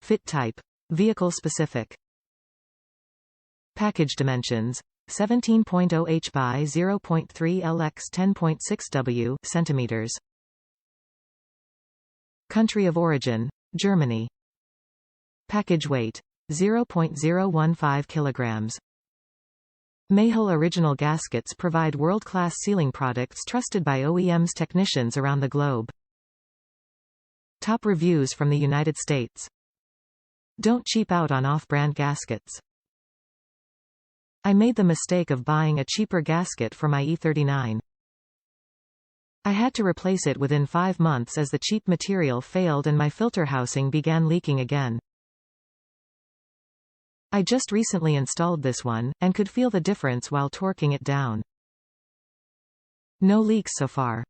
Fit type. Vehicle specific. Package dimensions. 17.0 h by 0.3 l x 10.6 w centimeters. Country of origin. Germany. Package weight. 0.015 kilograms. MAHLE original gaskets provide world-class sealing products trusted by OEMs technicians around the globe. Top reviews from the United States. Don't cheap out on off-brand gaskets. I made the mistake of buying a cheaper gasket for my E39. I had to replace it within 5 months as the cheap material failed and my filter housing began leaking again. I just recently installed this one, and could feel the difference while torquing it down. No leaks so far.